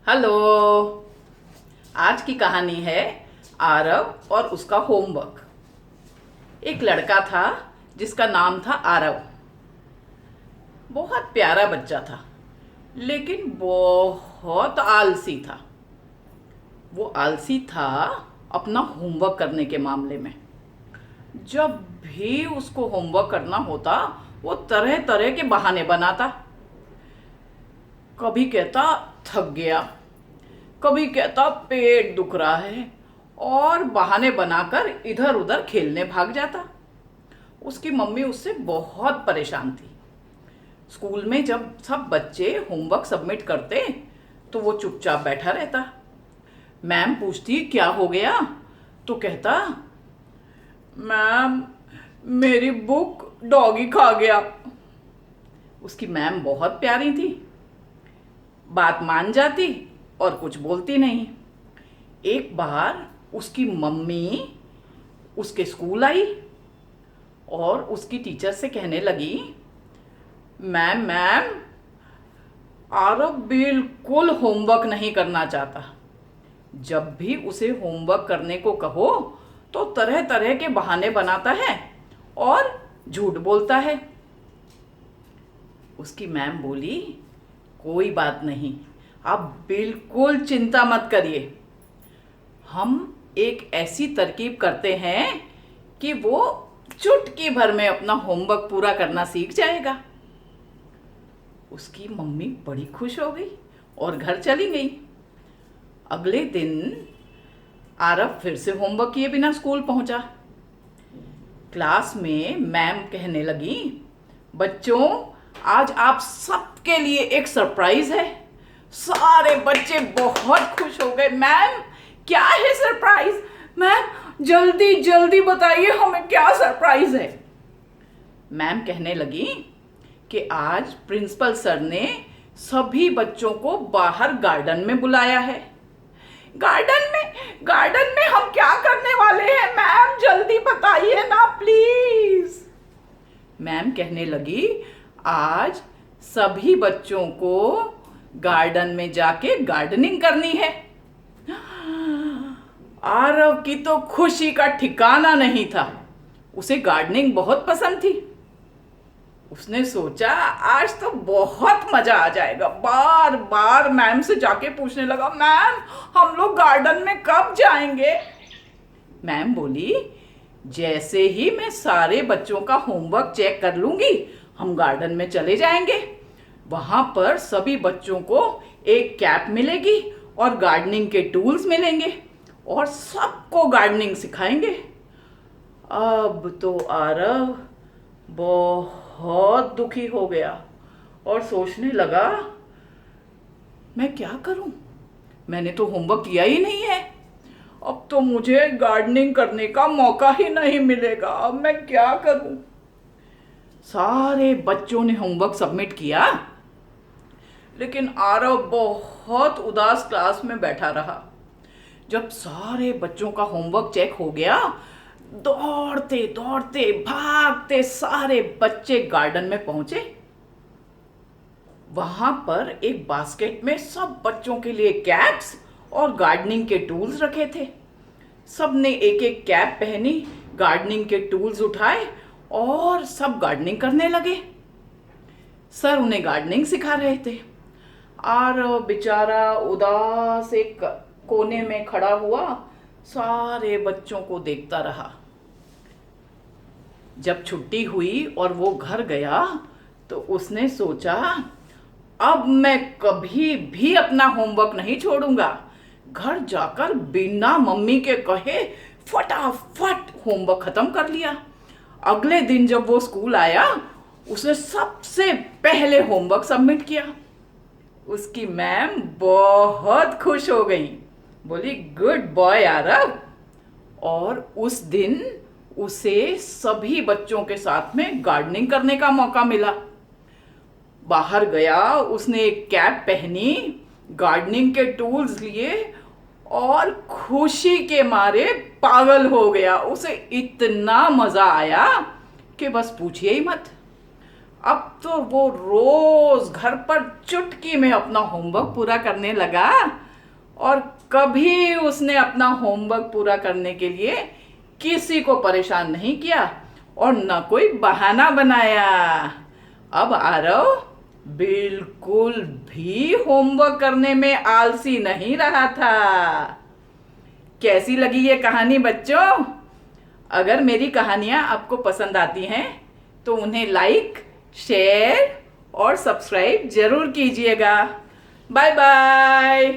Hello. आज की कहानी है आरव और उसका होमवर्क। एक लड़का था जिसका नाम था आरव। बहुत प्यारा बच्चा था, लेकिन बहुत आलसी था। वो आलसी था अपना होमवर्क करने के मामले में। जब भी उसको होमवर्क करना होता, वो तरह तरह के बहाने बनाता। कभी कहता थक गया, कभी कहता पेट दुख रहा है, और बहाने बनाकर इधर उधर खेलने भाग जाता। उसकी मम्मी उससे बहुत परेशान थी। स्कूल में जब सब बच्चे होमवर्क सबमिट करते तो वो चुपचाप बैठा रहता। मैम पूछती क्या हो गया, तो कहता मैम मेरी बुक डॉगी खा गया। उसकी मैम बहुत प्यारी थी, बात मान जाती और कुछ बोलती नहीं। एक बार उसकी मम्मी उसके स्कूल आई और उसकी टीचर से कहने लगी, मैम मैम आरव बिल्कुल होमवर्क नहीं करना चाहता। जब भी उसे होमवर्क करने को कहो तो तरह तरह के बहाने बनाता है और झूठ बोलता है। उसकी मैम बोली, कोई बात नहीं, आप बिल्कुल चिंता मत करिए। हम एक ऐसी तरकीब करते हैं कि वो चुटकी भर में अपना होमवर्क पूरा करना सीख जाएगा। उसकी मम्मी बड़ी खुश हो गई और घर चली गई। अगले दिन आरव फिर से होमवर्क किए बिना स्कूल पहुंचा। क्लास में मैम कहने लगी, बच्चों आज आप सबके लिए एक सरप्राइज है। सारे बच्चे बहुत खुश हो गए। मैम क्या है सरप्राइज? मैम जल्दी जल्दी बताइए हमें क्या सरप्राइज है। मैम कहने लगी कि आज प्रिंसिपल सर ने सभी बच्चों को बाहर गार्डन में बुलाया है। गार्डन में हम क्या करने वाले हैं मैम, जल्दी बताइए ना प्लीज। मैम कहने लगी, आज सभी बच्चों को गार्डन में जाके गार्डनिंग करनी है। आरव की तो खुशी का ठिकाना नहीं था। उसे गार्डनिंग बहुत पसंद थी। उसने सोचा आज तो बहुत मजा आ जाएगा। बार बार मैम से जाके पूछने लगा, मैम हम लोग गार्डन में कब जाएंगे? मैम बोली, जैसे ही मैं सारे बच्चों का होमवर्क चेक कर लूंगी हम गार्डन में चले जाएंगे। वहां पर सभी बच्चों को एक कैप मिलेगी और गार्डनिंग के टूल्स मिलेंगे और सबको गार्डनिंग सिखाएंगे। अब तो आरव बहुत दुखी हो गया और सोचने लगा, मैं क्या करूं? मैंने तो होमवर्क किया ही नहीं है। अब तो मुझे गार्डनिंग करने का मौका ही नहीं मिलेगा। अब मैं क्या करूं? सारे बच्चों ने होमवर्क सबमिट किया, लेकिन आरव बहुत उदास क्लास में बैठा रहा। जब सारे बच्चों का होमवर्क चेक हो गया, दौड़ते दौड़ते भागते सारे बच्चे गार्डन में पहुंचे। वहां पर एक बास्केट में सब बच्चों के लिए कैप्स और गार्डनिंग के टूल्स रखे थे। सबने एक एक कैप पहनी, गार्डनिंग के टूल्स उठाए और सब गार्डनिंग करने लगे। सर उन्हें गार्डनिंग सिखा रहे थे। आरव बेचारा उदास एक कोने में खड़ा हुआ सारे बच्चों को देखता रहा। जब छुट्टी हुई और वो घर गया तो उसने सोचा, अब मैं कभी भी अपना होमवर्क नहीं छोड़ूंगा। घर जाकर बिना मम्मी के कहे फटाफट होमवर्क खत्म कर लिया। अगले दिन जब वो स्कूल आया, उसने सबसे पहले होमवर्क सबमिट किया। उसकी मैम बहुत खुश हो गई, बोली गुड बॉय आरव। और उस दिन उसे सभी बच्चों के साथ में गार्डनिंग करने का मौका मिला। बाहर गया, उसने एक कैप पहनी, गार्डनिंग के टूल्स लिए और खुशी के मारे पागल हो गया। उसे इतना मजा आया कि बस पूछिए ही मत। अब तो वो रोज घर पर चुटकी में अपना होमवर्क पूरा करने लगा और कभी उसने अपना होमवर्क पूरा करने के लिए किसी को परेशान नहीं किया और न कोई बहाना बनाया। अब आरव बिल्कुल भी होमवर्क करने में आलसी नहीं रहा था। कैसी लगी ये कहानी बच्चों? अगर मेरी कहानियाँ आपको पसंद आती हैं तो उन्हें लाइक, शेयर और सब्सक्राइब जरूर कीजिएगा। Bye bye.